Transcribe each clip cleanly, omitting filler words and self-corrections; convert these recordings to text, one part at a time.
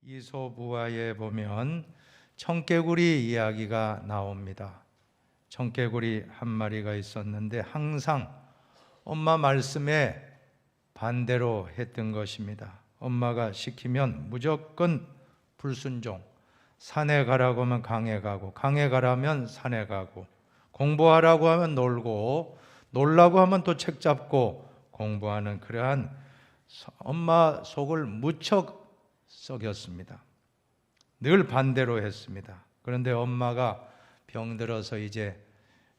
이솝우화에 보면 청개구리 이야기가 나옵니다. 청개구리 한 마리가 있었는데 항상 엄마 말씀에 반대로 했던 것입니다. 엄마가 시키면 무조건 불순종, 산에 가라고 하면 강에 가고, 강에 가라면 산에 가고, 공부하라고 하면 놀고, 놀라고 하면 또 책 잡고 공부하는 그러한 엄마 속을 무척 썩였습니다. 늘 반대로 했습니다. 그런데 엄마가 병들어서 이제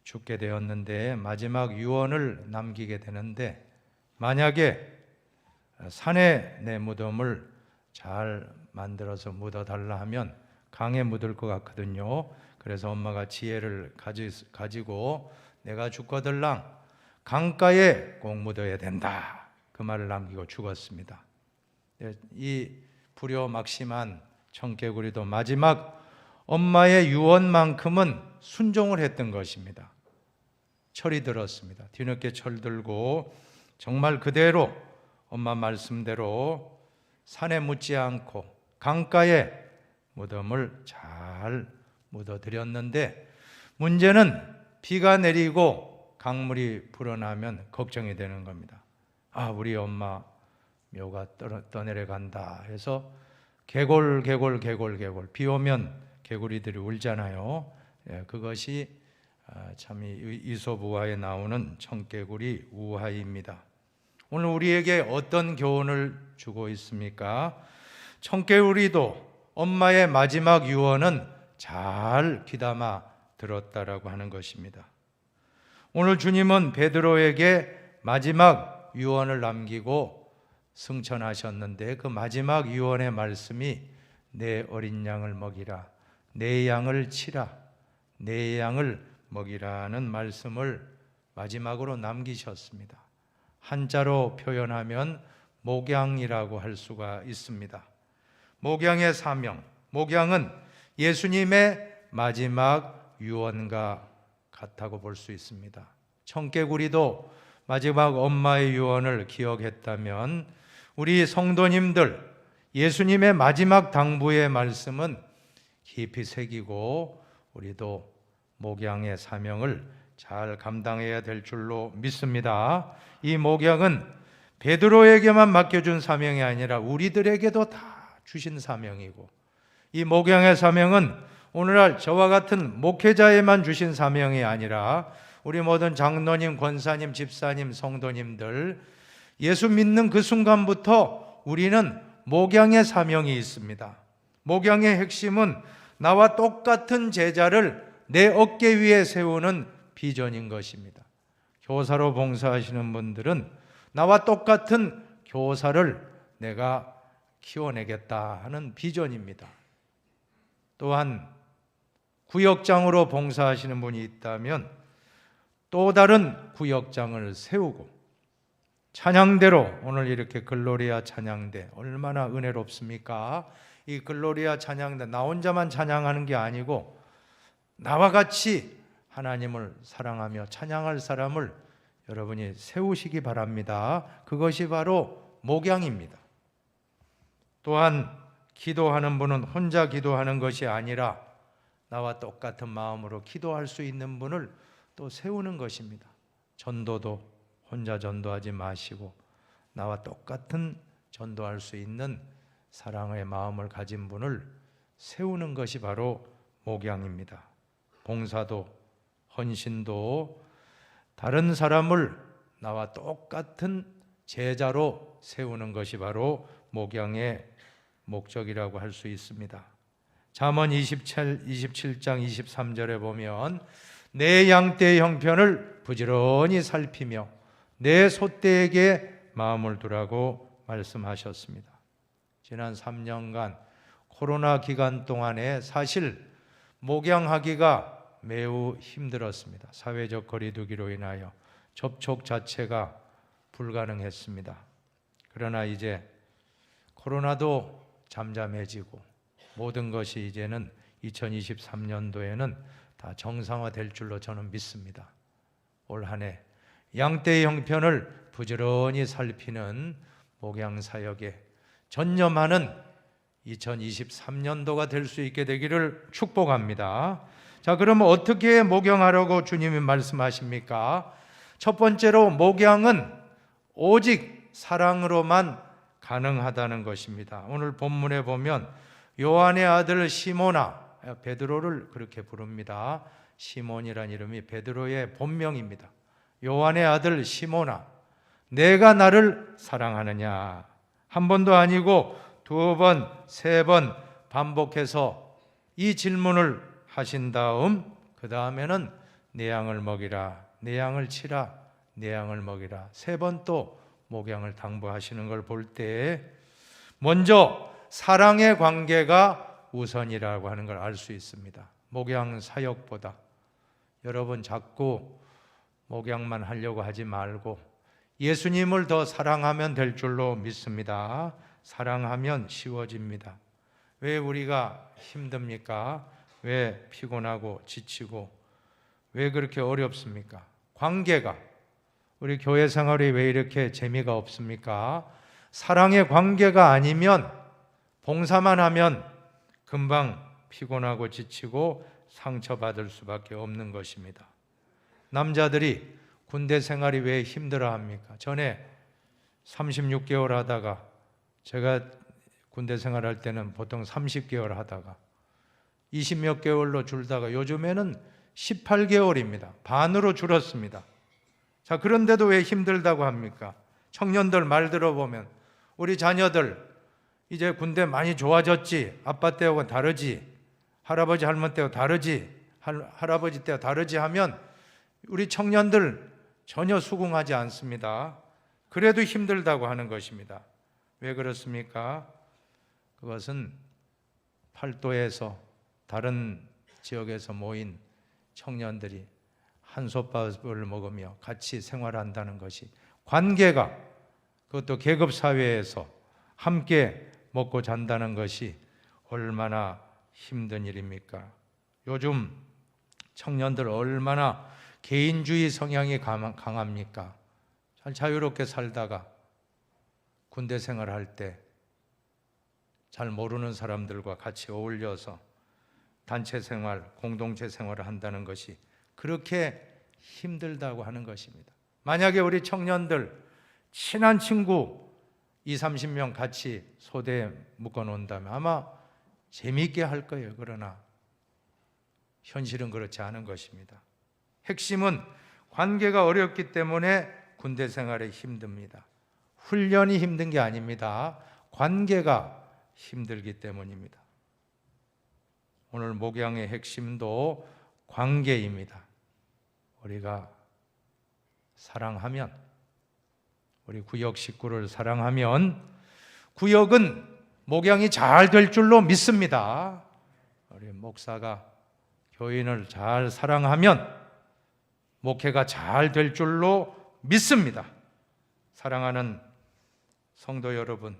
죽게 되었는데 마지막 유언을 남기게 되는데, 만약에 산에 내 무덤을 잘 만들어서 묻어달라 하면 강에 묻을 것 같거든요. 그래서 엄마가 지혜를 가지고 내가 죽거들랑 강가에 꼭 묻어야 된다, 그 말을 남기고 죽었습니다. 이 불효막심한 청개구리도 마지막 엄마의 유언만큼은 순종을 했던 것입니다. 철이 들었습니다. 뒤늦게 철들고 정말 그대로 엄마 말씀대로 산에 묻지 않고 강가에 무덤을 잘 묻어드렸는데, 문제는 비가 내리고 강물이 불어나면 걱정이 되는 겁니다. 우리 엄마 묘가 떠내려간다 해서 개골 비 오면 개구리들이 울잖아요. 그것이 참 이솝우화에 나오는 청개구리 우화입니다. 오늘 우리에게 어떤 교훈을 주고 있습니까? 청개구리도 엄마의 마지막 유언은 잘 귀담아 들었다라고 하는 것입니다. 오늘 주님은 베드로에게 마지막 유언을 남기고 승천하셨는데, 그 마지막 유언의 말씀이 내 어린 양을 먹이라, 내 양을 치라, 내 양을 먹이라는 말씀을 마지막으로 남기셨습니다. 한자로 표현하면 목양이라고 할 수가 있습니다. 목양의 사명, 목양은 예수님의 마지막 유언과 같다고 볼 수 있습니다. 청개구리도 마지막 엄마의 유언을 기억했다면 우리 성도님들 예수님의 마지막 당부의 말씀은 깊이 새기고 우리도 목양의 사명을 잘 감당해야 될 줄로 믿습니다. 이 목양은 베드로에게만 맡겨준 사명이 아니라 우리들에게도 다 주신 사명이고, 이 목양의 사명은 오늘날 저와 같은 목회자에만 주신 사명이 아니라 우리 모든 장로님, 권사님, 집사님, 성도님들 예수 믿는 그 순간부터 우리는 목양의 사명이 있습니다. 목양의 핵심은 나와 똑같은 제자를 내 어깨 위에 세우는 비전인 것입니다. 교사로 봉사하시는 분들은 나와 똑같은 교사를 내가 키워내겠다 하는 비전입니다. 또한 구역장으로 봉사하시는 분이 있다면 또 다른 구역장을 세우고, 찬양대로 오늘 이렇게 글로리아 찬양대 얼마나 은혜롭습니까? 이 글로리아 찬양대 나 혼자만 찬양하는 게 아니고 나와 같이 하나님을 사랑하며 찬양할 사람을 여러분이 세우시기 바랍니다. 그것이 바로 목양입니다. 또한 기도하는 분은 혼자 기도하는 것이 아니라 나와 똑같은 마음으로 기도할 수 있는 분을 또 세우는 것입니다. 전도도 혼자 전도하지 마시고 나와 똑같은 전도할 수 있는 사랑의 마음을 가진 분을 세우는 것이 바로 목양입니다. 봉사도 헌신도 다른 사람을 나와 똑같은 제자로 세우는 것이 바로 목양의 목적이라고 할 수 있습니다. 잠언 27장 23절에 보면 내 양떼의 형편을 부지런히 살피며 내 소떼에게 마음을 두라고 말씀하셨습니다. 지난 3년간 코로나 기간 동안에 사실 목양하기가 매우 힘들었습니다. 사회적 거리두기로 인하여 접촉 자체가 불가능했습니다. 그러나 이제 코로나도 잠잠해지고 모든 것이 이제는 2023년도에는 다 정상화될 줄로 저는 믿습니다. 올 한 해 양떼의 형편을 부지런히 살피는 목양사역에 전념하는 2023년도가 될 수 있게 되기를 축복합니다. 자, 그러면 어떻게 목양하라고 주님이 말씀하십니까? 첫 번째로 목양은 오직 사랑으로만 가능하다는 것입니다. 오늘 본문에 보면 요한의 아들 시몬아, 베드로를 그렇게 부릅니다. 시몬이란 이름이 베드로의 본명입니다. 요한의 아들 시몬아, 내가 나를 사랑하느냐? 한 번도 아니고 두 번, 세 번 반복해서 이 질문을 하신 다음 그 다음에는 내 양을 먹이라, 내 양을 치라, 내 양을 먹이라, 세 번 또 목양을 당부하시는 걸 볼 때 먼저 사랑의 관계가 우선이라고 하는 걸 알 수 있습니다. 목양 사역보다 여러분 자꾸 목양만 하려고 하지 말고 예수님을 더 사랑하면 될 줄로 믿습니다. 사랑하면 쉬워집니다. 왜 우리가 힘듭니까? 왜 피곤하고 지치고 왜 그렇게 어렵습니까? 관계가, 우리 교회 생활이 왜 이렇게 재미가 없습니까? 사랑의 관계가 아니면 봉사만 하면 금방 피곤하고 지치고 상처받을 수밖에 없는 것입니다. 남자들이 군대 생활이 왜 힘들어합니까? 전에 36개월 하다가, 제가 군대 생활할 때는 보통 30개월 하다가 20몇 개월로 줄다가 요즘에는 18개월입니다. 반으로 줄었습니다. 자, 그런데도 왜 힘들다고 합니까? 청년들 말 들어보면 우리 자녀들 이제 군대 많이 좋아졌지, 아빠 때하고는 다르지, 할아버지 할머니 때하고 다르지, 할아버지 때와 다르지 하면 우리 청년들 전혀 수긍하지 않습니다. 그래도 힘들다고 하는 것입니다. 왜 그렇습니까? 그것은 팔도에서 다른 지역에서 모인 청년들이 한솥밥을 먹으며 같이 생활한다는 것이, 관계가, 그것도 계급사회에서 함께 먹고 잔다는 것이 얼마나 힘든 일입니까? 요즘 청년들 얼마나 개인주의 성향이 강합니까? 잘 자유롭게 살다가 군대 생활할 때 잘 모르는 사람들과 같이 어울려서 단체 생활, 공동체 생활을 한다는 것이 그렇게 힘들다고 하는 것입니다. 만약에 우리 청년들 친한 친구 20, 30명 같이 소대에 묶어 놓는다면 아마 재미있게 할 거예요. 그러나 현실은 그렇지 않은 것입니다. 핵심은 관계가 어렵기 때문에 군대 생활이 힘듭니다. 훈련이 힘든 게 아닙니다. 관계가 힘들기 때문입니다. 오늘 목양의 핵심도 관계입니다. 우리가 사랑하면, 우리 구역 식구를 사랑하면 구역은 목양이 잘 될 줄로 믿습니다. 우리 목사가 교인을 잘 사랑하면 목회가 잘 될 줄로 믿습니다. 사랑하는 성도 여러분,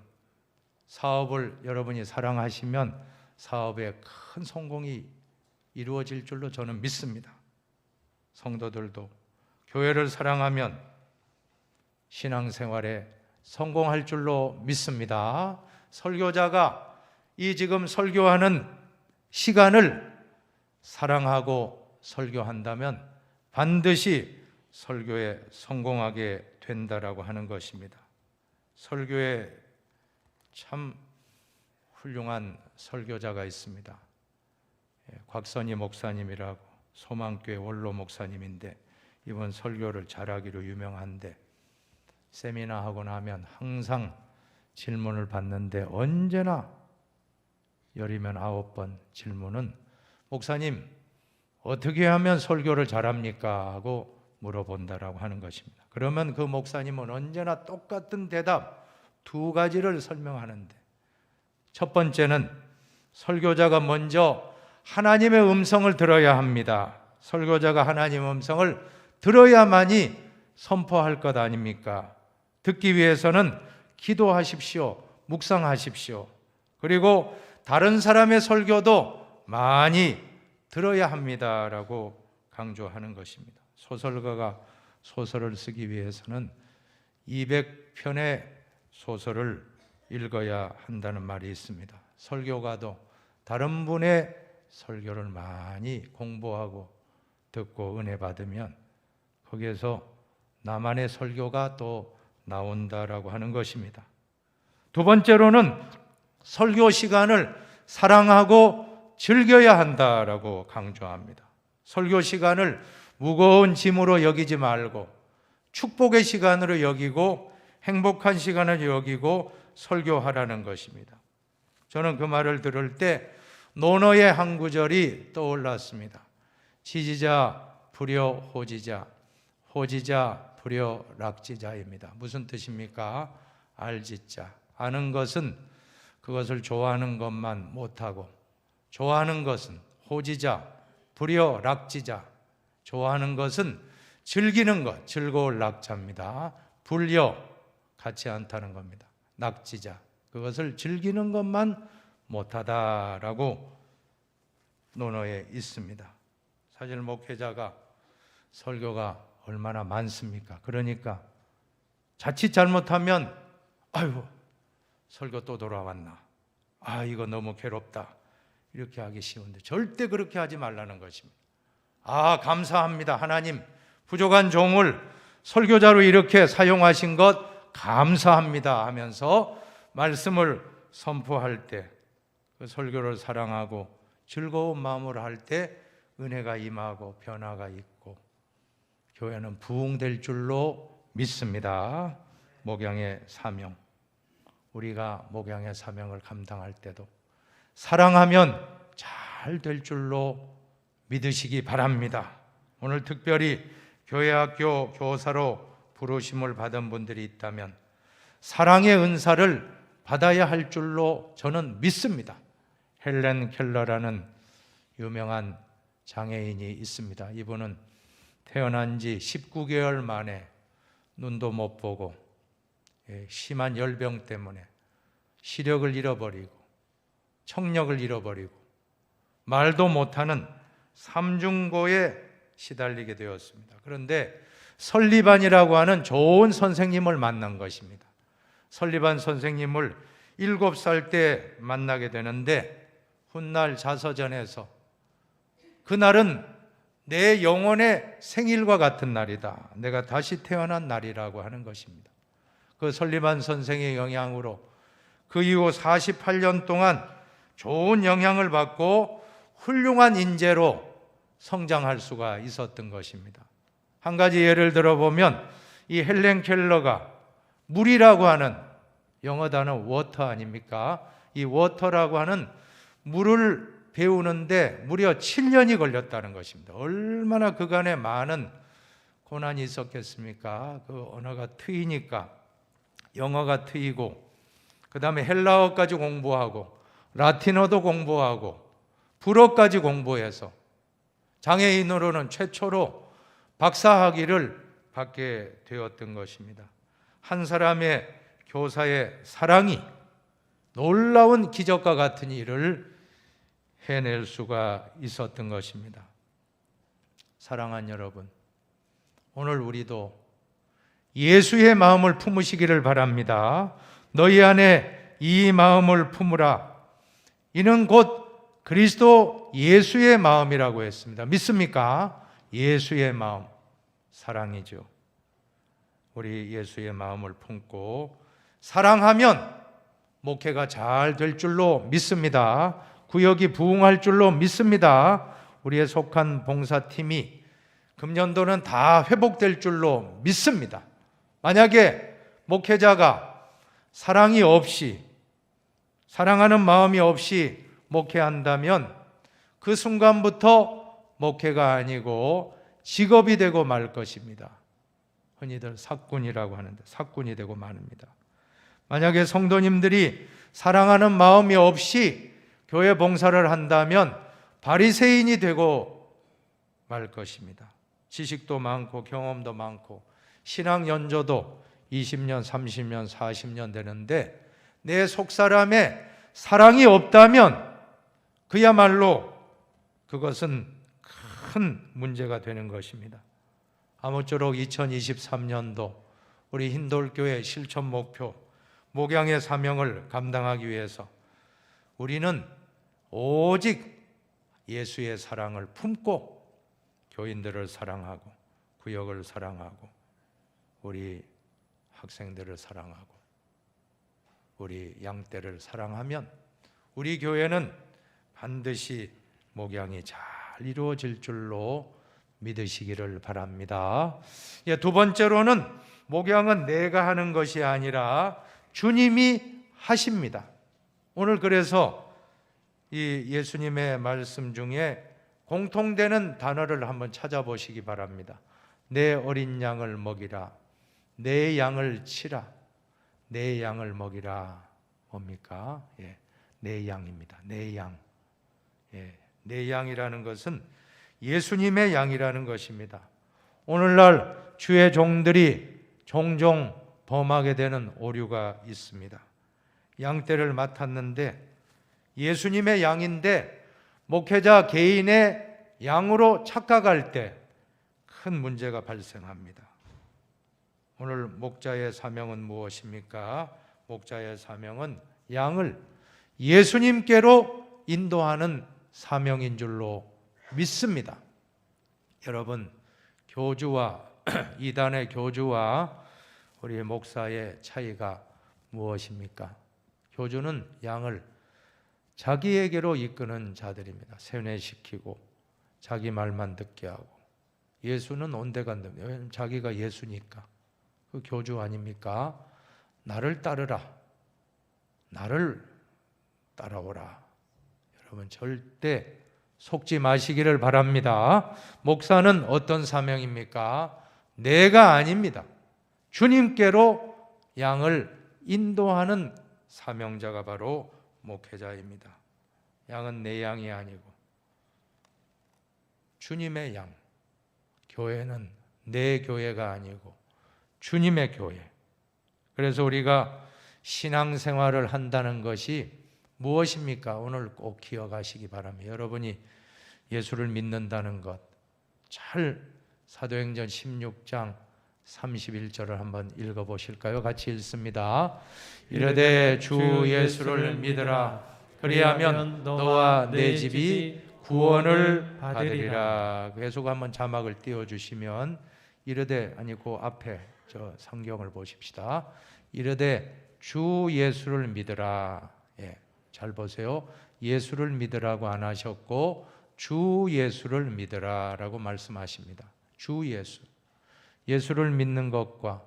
사업을 여러분이 사랑하시면 사업의 큰 성공이 이루어질 줄로 저는 믿습니다. 성도들도 교회를 사랑하면 신앙생활에 성공할 줄로 믿습니다. 설교자가 이 지금 설교하는 시간을 사랑하고 설교한다면 반드시 설교에 성공하게 된다라고 하는 것입니다. 설교에 참 훌륭한 설교자가 있습니다. 곽선희 목사님이라고, 소망교회 원로 목사님인데 이번 설교를 잘하기로 유명한데, 세미나 하고 나면 항상 질문을 받는데 언제나 10이면 9번 질문은 목사님 어떻게 하면 설교를 잘합니까? 하고 물어본다라고 하는 것입니다. 그러면 그 목사님은 언제나 똑같은 대답 2가지를 설명하는데, 첫 번째는 설교자가 먼저 하나님의 음성을 들어야 합니다. 설교자가 하나님의 음성을 들어야만이 선포할 것 아닙니까? 듣기 위해서는 기도하십시오. 묵상하십시오. 그리고 다른 사람의 설교도 많이 들어야 합니다라고 강조하는 것입니다. 소설가가 소설을 쓰기 위해서는 200편의 소설을 읽어야 한다는 말이 있습니다. 설교가도 다른 분의 설교를 많이 공부하고 듣고 은혜 받으면 거기에서 나만의 설교가 또 나온다라고 하는 것입니다. 두 번째로는 설교 시간을 사랑하고 즐겨야 한다라고 강조합니다. 설교 시간을 무거운 짐으로 여기지 말고 축복의 시간으로 여기고 행복한 시간을 여기고 설교하라는 것입니다. 저는 그 말을 들을 때 논어의 한 구절이 떠올랐습니다. 지지자 불여 호지자, 호지자 불여 락지자입니다. 무슨 뜻입니까? 알지자. 아는 것은 그것을 좋아하는 것만 못하고, 좋아하는 것은 호지자 불여 락지자, 좋아하는 것은 즐기는 것, 즐거울 낙자입니다. 불여, 같지 않다는 겁니다. 낙지자, 그것을 즐기는 것만 못하다라고 논어에 있습니다. 사실 목회자가 설교가 얼마나 많습니까? 그러니까 자칫 잘못하면 아이고 설교 또 돌아왔나, 아 이거 너무 괴롭다, 이렇게 하기 쉬운데 절대 그렇게 하지 말라는 것입니다. 아 감사합니다 하나님, 부족한 종을 설교자로 이렇게 사용하신 것 감사합니다 하면서 말씀을 선포할 때, 그 설교를 사랑하고 즐거운 마음으로 할 때 은혜가 임하고 변화가 있고 교회는 부흥될 줄로 믿습니다. 목양의 사명, 우리가 목양의 사명을 감당할 때도 사랑하면 잘 될 줄로 믿으시기 바랍니다. 오늘 특별히 교회학교 교사로 부르심을 받은 분들이 있다면 사랑의 은사를 받아야 할 줄로 저는 믿습니다. 헬렌 켈러라는 유명한 장애인이 있습니다. 이분은 태어난 지 19개월 만에 눈도 못 보고 심한 열병 때문에 시력을 잃어버리고 청력을 잃어버리고 말도 못하는 삼중고에 시달리게 되었습니다. 그런데 설리반이라고 하는 좋은 선생님을 만난 것입니다. 설리반 선생님을 7살 때 만나게 되는데 훗날 자서전에서 그날은 내 영혼의 생일과 같은 날이다, 내가 다시 태어난 날이라고 하는 것입니다. 그 설리반 선생의 영향으로 그 이후 48년 동안 좋은 영향을 받고 훌륭한 인재로 성장할 수가 있었던 것입니다. 한 가지 예를 들어보면 이 헬렌 켈러가 물이라고 하는, 영어 단어 워터 아닙니까? 이 워터라고 하는 물을 배우는데 무려 7년이 걸렸다는 것입니다. 얼마나 그간에 많은 고난이 있었겠습니까? 그 언어가 트이니까 영어가 트이고, 그 다음에 헬라어까지 공부하고 라틴어도 공부하고 불어까지 공부해서 장애인으로는 최초로 박사학위를 받게 되었던 것입니다. 한 사람의 교사의 사랑이 놀라운 기적과 같은 일을 해낼 수가 있었던 것입니다. 사랑하는 여러분, 오늘 우리도 예수의 마음을 품으시기를 바랍니다. 너희 안에 이 마음을 품으라. 이는 곧 그리스도 예수의 마음이라고 했습니다. 믿습니까? 예수의 마음, 사랑이죠. 우리 예수의 마음을 품고 사랑하면 목회가 잘 될 줄로 믿습니다. 구역이 부흥할 줄로 믿습니다. 우리의 속한 봉사팀이 금년도는 다 회복될 줄로 믿습니다. 만약에 목회자가 사랑이 없이, 사랑하는 마음이 없이 목회한다면 그 순간부터 목회가 아니고 직업이 되고 말 것입니다. 흔히들 사꾼이라고 하는데 사꾼이 되고 말입니다. 만약에 성도님들이 사랑하는 마음이 없이 교회 봉사를 한다면 바리새인이 되고 말 것입니다. 지식도 많고 경험도 많고 신앙 연조도 20년, 30년, 40년 되는데 내 속사람에 사랑이 없다면 그야말로 그것은 큰 문제가 되는 것입니다. 아무쪼록 2023년도 우리 흰돌교회 실천 목표 목양의 사명을 감당하기 위해서 우리는 오직 예수의 사랑을 품고 교인들을 사랑하고 구역을 사랑하고 우리 학생들을 사랑하고 우리 양떼를 사랑하면 우리 교회는 반드시 목양이 잘 이루어질 줄로 믿으시기를 바랍니다. 두 번째로는 목양은 내가 하는 것이 아니라 주님이 하십니다. 오늘 그래서 이 예수님의 말씀 중에 공통되는 단어를 한번 찾아보시기 바랍니다. 내 어린 양을 먹이라, 내 양을 치라, 내 양을 먹이라. 뭡니까? 내 양입니다. 내 양. 내 양이라는 것은 예수님의 양이라는 것입니다. 오늘날 주의 종들이 종종 범하게 되는 오류가 있습니다. 양떼를 맡았는데 예수님의 양인데 목회자 개인의 양으로 착각할 때 큰 문제가 발생합니다. 오늘 목자의 사명은 무엇입니까? 목자의 사명은 양을 예수님께로 인도하는 사명인 줄로 믿습니다. 여러분, 교주와 이단의 교주와 우리 목사의 차이가 무엇입니까? 교주는 양을 자기에게로 이끄는 자들입니다. 세뇌시키고 자기 말만 듣게 하고, 예수는 온데간데, 왜냐하면 자기가 예수니까. 그 교주 아닙니까? 나를 따르라, 나를 따라오라. 여러분, 절대 속지 마시기를 바랍니다. 목사는 어떤 사명입니까? 내가 아닙니다. 주님께로 양을 인도하는 사명자가 바로 목회자입니다. 양은 내 양이 아니고 주님의 양. 교회는 내 교회가 아니고 주님의 교회. 그래서 우리가 신앙생활을 한다는 것이 무엇입니까? 오늘 꼭 기억하시기 바랍니다. 여러분이 예수를 믿는다는 것, 잘 사도행전 16장 31절을 한번 읽어보실까요? 같이 읽습니다. 이르되 주 예수를 믿으라. 그리하면 너와 내 집이 구원을 받으리라. 계속 한번 자막을 띄워주시면, 이르되 아니고 앞에 저 성경을 보십시다. 이르되 주 예수를 믿으라. 잘 보세요. 예수를 믿으라고 안 하셨고 주 예수를 믿으라라고 말씀하십니다. 주 예수. 예수를 믿는 것과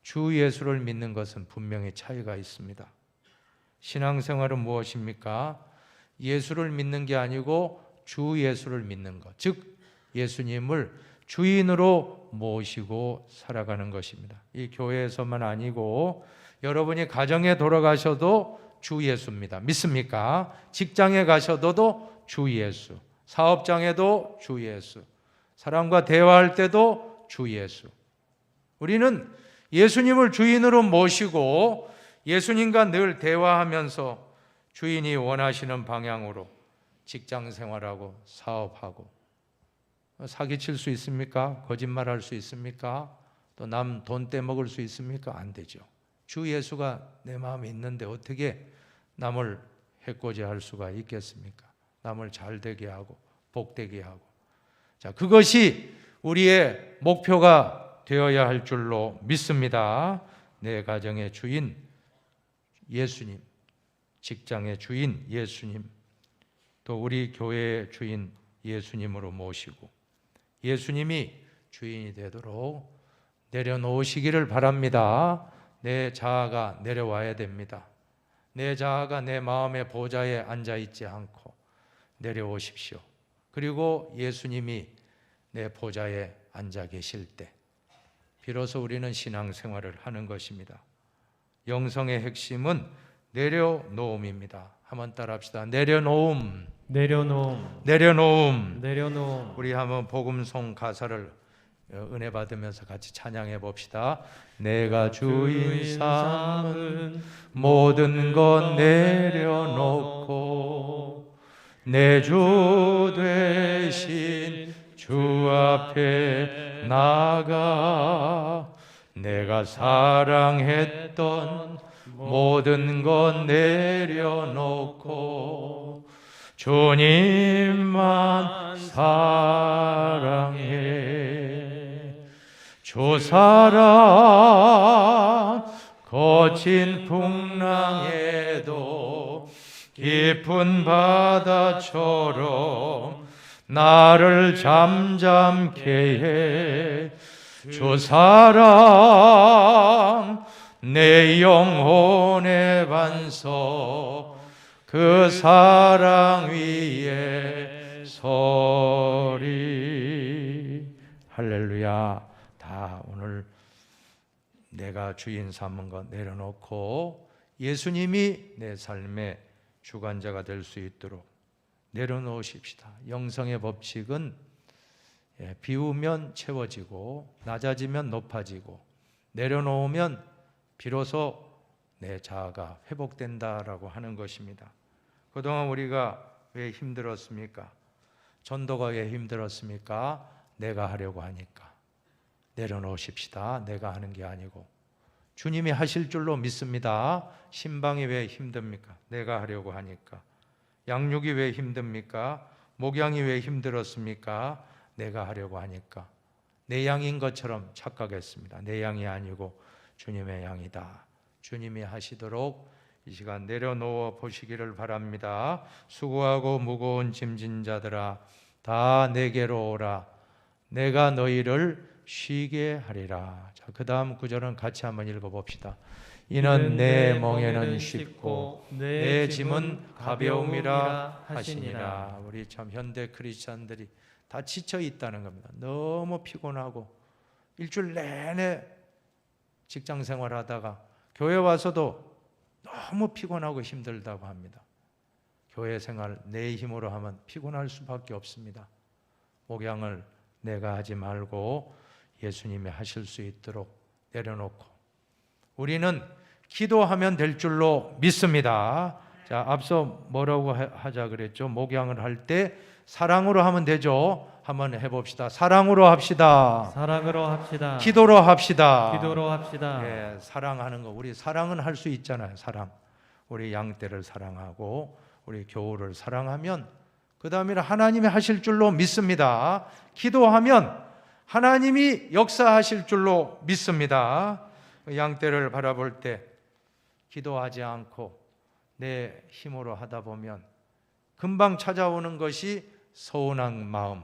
주 예수를 믿는 것은 분명히 차이가 있습니다. 신앙생활은 무엇입니까? 예수를 믿는 게 아니고 주 예수를 믿는 것, 즉 예수님을 주인으로 모시고 살아가는 것입니다. 이 교회에서만 아니고 여러분이 가정에 돌아가셔도 주 예수입니다. 믿습니까? 직장에 가셔도 주 예수, 사업장에도 주 예수, 사람과 대화할 때도 주 예수. 우리는 예수님을 주인으로 모시고 예수님과 늘 대화하면서 주인이 원하시는 방향으로 직장 생활하고 사업하고. 사기칠 수 있습니까? 거짓말할 수 있습니까? 또 남 돈 떼먹을 수 있습니까? 안 되죠. 주 예수가 내 마음에 있는데 어떻게 남을 해코지할 수가 있겠습니까? 남을 잘되게 하고 복되게 하고. 자, 그것이 우리의 목표가 되어야 할 줄로 믿습니다. 내 가정의 주인 예수님, 직장의 주인 예수님, 또 우리 교회의 주인 예수님으로 모시고 예수님이 주인이 되도록 내려놓으시기를 바랍니다. 내 자아가 내려와야 됩니다. 내 자아가 내 마음의 보좌에 앉아있지 않고 내려오십시오. 그리고 예수님이 내 보좌에 앉아 계실 때 비로소 우리는 신앙생활을 하는 것입니다. 영성의 핵심은 내려놓음입니다. 한번 따라합시다. 내려놓음. 내려놓음. 내려놓음. 내려놓음. 우리 한번 복음송 가사를 은혜 받으면서 같이 찬양해 봅시다. 내가 주인 삼은 모든 것 내려놓고 내 주 되신 주 앞에 나가 내가 사랑했던 모든 것 내려놓고 주님만 사랑해. 주 사랑 거친 풍랑에도 깊은 바다처럼 나를 잠잠케 해. 주 사랑 내 영혼의 반석, 그 사랑 위에 서리. 할렐루야. 다 오늘 내가 주인 삼은 것 내려놓고 예수님이 내 삶의 주관자가 될 수 있도록 내려놓으십시다. 영성의 법칙은 비우면 채워지고 낮아지면 높아지고 내려놓으면 비로소 내 자아가 회복된다라고 하는 것입니다. 그동안 우리가 왜 힘들었습니까? 전도가 왜 힘들었습니까? 내가 하려고 하니까. 내려놓으십시다. 내가 하는 게 아니고 주님이 하실 줄로 믿습니다. 신방이 왜 힘듭니까? 내가 하려고 하니까. 양육이 왜 힘듭니까? 목양이 왜 힘들었습니까? 내가 하려고 하니까. 내 양인 것처럼 착각했습니다. 내 양이 아니고 주님의 양이다. 주님이 하시도록 이 시간 내려놓아 보시기를 바랍니다. 수고하고 무거운 짐진 자들아 다 내게로 오라. 내가 너희를 쉬게 하리라. 자, 그 다음 구절은 같이 한번 읽어봅시다. 이는 내 멍에는 쉽고 내 짐은 가벼움이라 하시니라. 우리 참 현대 크리스찬들이 다 지쳐 있다는 겁니다. 너무 피곤하고 일주일 내내 직장 생활하다가 교회 와서도 너무 피곤하고 힘들다고 합니다. 교회 생활 내 힘으로 하면 피곤할 수밖에 없습니다. 목양을 내가 하지 말고 예수님이 하실 수 있도록 내려놓고 우리는 기도하면 될 줄로 믿습니다. 자, 앞서 뭐라고 하자 그랬죠? 목양을 할 때 사랑으로 하면 되죠. 한번 해봅시다. 사랑으로 합시다. 사랑으로 합시다. 기도로 합시다. 기도로 합시다. 예, 사랑하는 거 우리 사랑은 할 수 있잖아요. 사랑. 우리 양떼를 사랑하고 우리 교우를 사랑하면 그 다음에는 하나님이 하실 줄로 믿습니다. 기도하면 하나님이 역사하실 줄로 믿습니다. 양떼를 바라볼 때 기도하지 않고 내 힘으로 하다 보면 금방 찾아오는 것이 서운한 마음.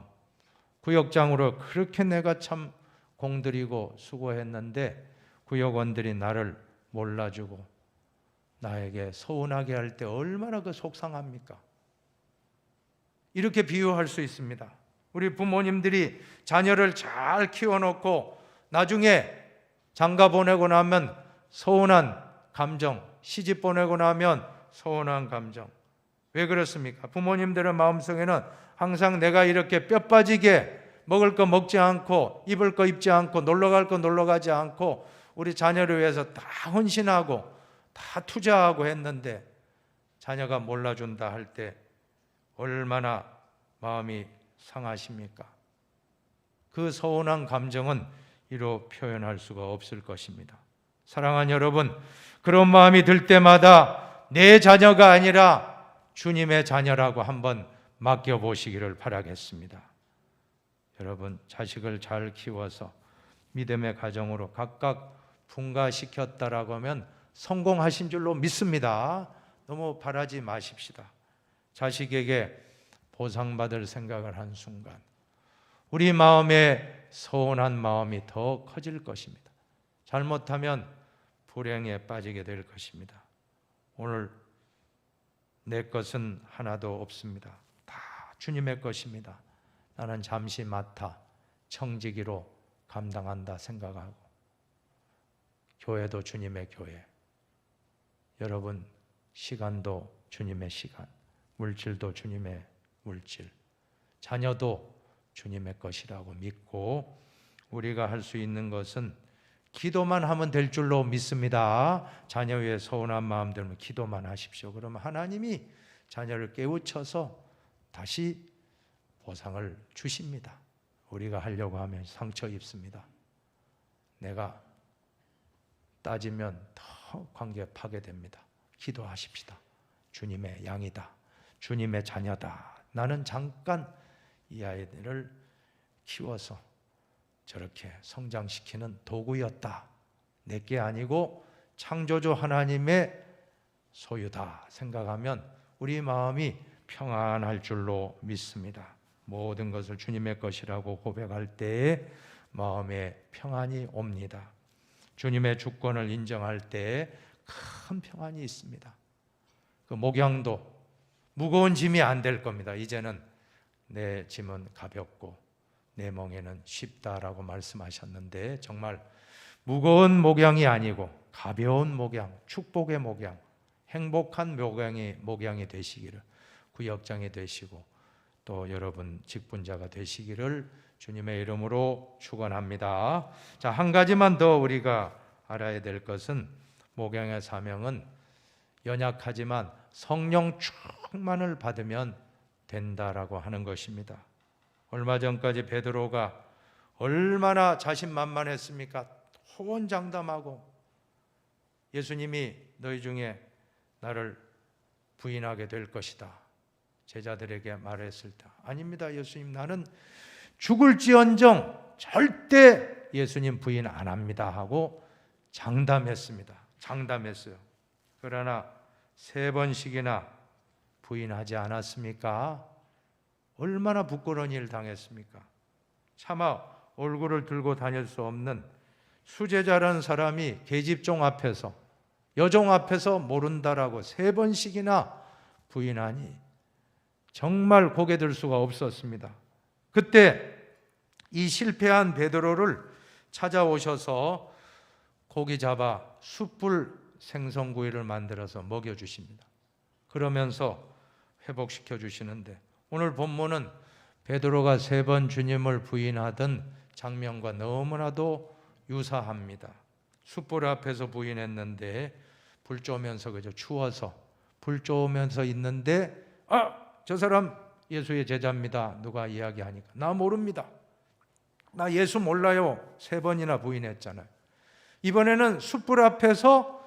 구역장으로 그렇게 내가 참 공들이고 수고했는데 구역원들이 나를 몰라주고 나에게 서운하게 할 때 얼마나 그 속상합니까? 이렇게 비유할 수 있습니다. 우리 부모님들이 자녀를 잘 키워놓고 나중에 장가 보내고 나면 서운한 감정, 시집 보내고 나면 서운한 감정. 왜 그렇습니까? 부모님들의 마음속에는 항상 내가 이렇게 뼈 빠지게 먹을 거 먹지 않고 입을 거 입지 않고 놀러 갈 거 놀러 가지 않고 우리 자녀를 위해서 다 헌신하고 다 투자하고 했는데 자녀가 몰라준다 할 때 얼마나 마음이 상하십니까? 그 서운한 감정은 이로 표현할 수가 없을 것입니다. 사랑하는 여러분, 그런 마음이 들 때마다 내 자녀가 아니라 주님의 자녀라고 한번 맡겨보시기를 바라겠습니다. 여러분, 자식을 잘 키워서 믿음의 가정으로 각각 분가시켰다라고 하면 성공하신 줄로 믿습니다. 너무 바라지 마십시다. 자식에게 보상받을 생각을 한 순간 우리 마음에 서운한 마음이 더 커질 것입니다. 잘못하면 불행에 빠지게 될 것입니다. 오늘 내 것은 하나도 없습니다. 다 주님의 것입니다. 나는 잠시 맡아 청지기로 감당한다 생각하고 교회도 주님의 교회, 여러분 시간도 주님의 시간, 물질도 주님의 물질, 자녀도 주님의 것이라고 믿고 우리가 할 수 있는 것은 기도만 하면 될 줄로 믿습니다. 자녀 위에 서운한 마음 들면 기도만 하십시오. 그러면 하나님이 자녀를 깨우쳐서 다시 보상을 주십니다. 우리가 하려고 하면 상처 입습니다. 내가 따지면 더 관계 파괴됩니다. 기도하십시다. 주님의 양이다. 주님의 자녀다. 나는 잠깐 이 아이들을 키워서 저렇게 성장시키는 도구였다. 내게 아니고 창조주 하나님의 소유다 생각하면 우리 마음이 평안할 줄로 믿습니다. 모든 것을 주님의 것이라고 고백할 때에 마음에 평안이 옵니다. 주님의 주권을 인정할 때에 큰 평안이 있습니다. 그 목양도 무거운 짐이 안 될 겁니다. 이제는 내 짐은 가볍고 내 멍에는 쉽다라고 말씀하셨는데 정말 무거운 목양이 아니고 가벼운 목양, 축복의 목양, 행복한 목양이 되시기를, 구역장이 되시고 또 여러분 직분자가 되시기를 주님의 이름으로 축원합니다. 자, 한 가지만 더 우리가 알아야 될 것은 목양의 사명은 연약하지만 성령 충만을 받으면 된다라고 하는 것입니다. 얼마 전까지 베드로가 얼마나 자신만만했습니까? 호언장담하고 예수님이 너희 중에 나를 부인하게 될 것이다. 제자들에게 말했을 때 아닙니다. 예수님, 나는 죽을지언정 절대 예수님 부인 안 합니다 하고 장담했습니다. 장담했어요. 그러나 3번씩이나 부인하지 않았습니까? 얼마나 부끄러운 일을 당했습니까? 차마 얼굴을 들고 다닐 수 없는 수제자라는 사람이 계집종 앞에서, 여종 앞에서 모른다라고 3번씩이나 부인하니 정말 고개 들 수가 없었습니다. 그때 이 실패한 베드로를 찾아오셔서 고기 잡아 숯불 생선구이를 만들어서 먹여주십니다. 그러면서 회복시켜 주시는데 오늘 본문은 베드로가 3번 주님을 부인하던 장면과 너무나도 유사합니다. 숯불 앞에서 부인했는데 불 쪼면서 그저 추워서 불 쪼면서 있는데 저 사람 예수의 제자입니다. 누가 이야기하니까 나 모릅니다. 나 예수 몰라요. 3번이나 부인했잖아요. 이번에는 숯불 앞에서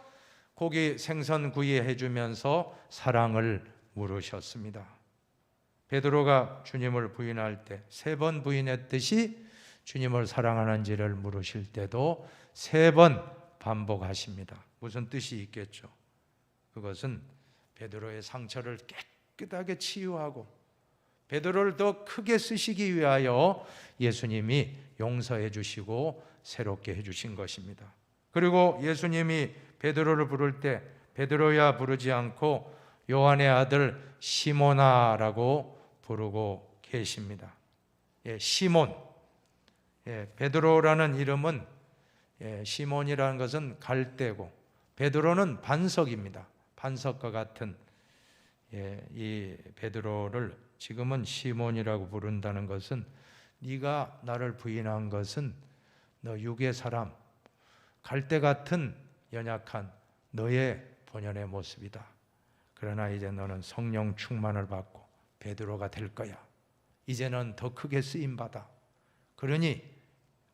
고기 생선 구이 해주면서 사랑을 물으셨습니다. 베드로가 주님을 부인할 때 3번 부인했듯이 주님을 사랑하는지를 물으실 때도 3번 반복하십니다. 무슨 뜻이 있겠죠? 그것은 베드로의 상처를 깨끗하게 치유하고 베드로를 더 크게 쓰시기 위하여 예수님이 용서해 주시고 새롭게 해 주신 것입니다. 그리고 예수님이 베드로를 부를 때 베드로야 부르지 않고 요한의 아들 시몬아라고 부르고 계십니다. 시몬, 베드로라는 이름은 시몬이라는 것은 갈대고 베드로는 반석입니다. 반석과 같은 이 베드로를 지금은 시몬이라고 부른다는 것은 네가 나를 부인한 것은 너 육의 사람, 갈대 같은 연약한 너의 본연의 모습이다. 그러나 이제 너는 성령 충만을 받고 베드로가 될 거야. 이제는 더 크게 쓰임받아. 그러니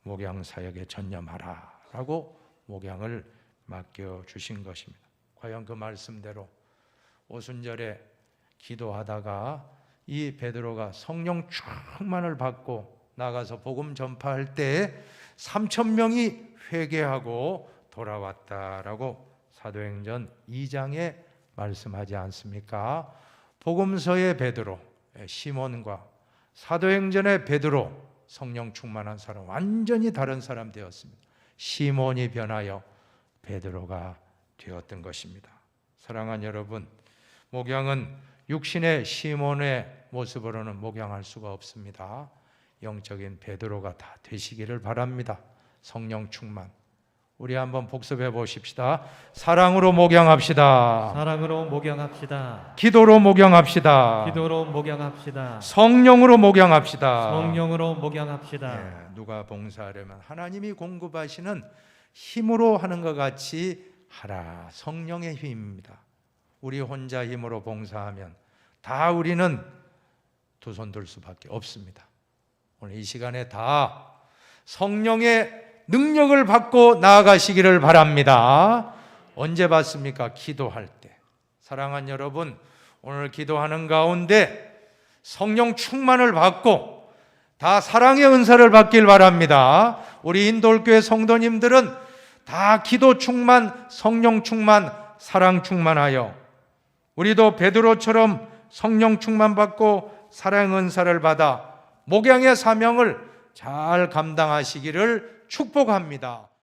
목양 사역에 전념하라 라고 목양을 맡겨주신 것입니다. 과연 그 말씀대로 오순절에 기도하다가 이 베드로가 성령 충만을 받고 나가서 복음 전파할 때 3,000명이 회개하고 돌아왔다라고 사도행전 2장에 말씀하지 않습니까? 복음서의 베드로, 시몬과 사도행전의 베드로, 성령 충만한 사람, 완전히 다른 사람 되었습니다. 시몬이 변하여 베드로가 되었던 것입니다. 사랑하는 여러분, 목양은 육신의 시몬의 모습으로는 목양할 수가 없습니다. 영적인 베드로가 다 되시기를 바랍니다. 성령 충만. 우리 한번 복습해 보십시다. 사랑으로 목양합시다. 사랑으로 목양합시다. 기도로 목양합시다. 기도로 목양합시다. 성령으로 목양합시다. 성령으로 목양합시다. 누가 봉사하려면 하나님이 공급하시는 힘으로 하는 것 같이 하라. 성령의 힘입니다. 우리 혼자 힘으로 봉사하면 다 우리는 두 손 들 수밖에 없습니다. 오늘 이 시간에 다 성령의 능력을 받고 나아가시기를 바랍니다. 언제 받습니까? 기도할 때. 사랑하는 여러분, 오늘 기도하는 가운데 성령 충만을 받고 다 사랑의 은사를 받길 바랍니다. 우리 인도교회 성도님들은 다 기도 충만, 성령 충만, 사랑 충만하여 우리도 베드로처럼 성령 충만 받고 사랑 은사를 받아 목양의 사명을 잘 감당하시기를 축복합니다.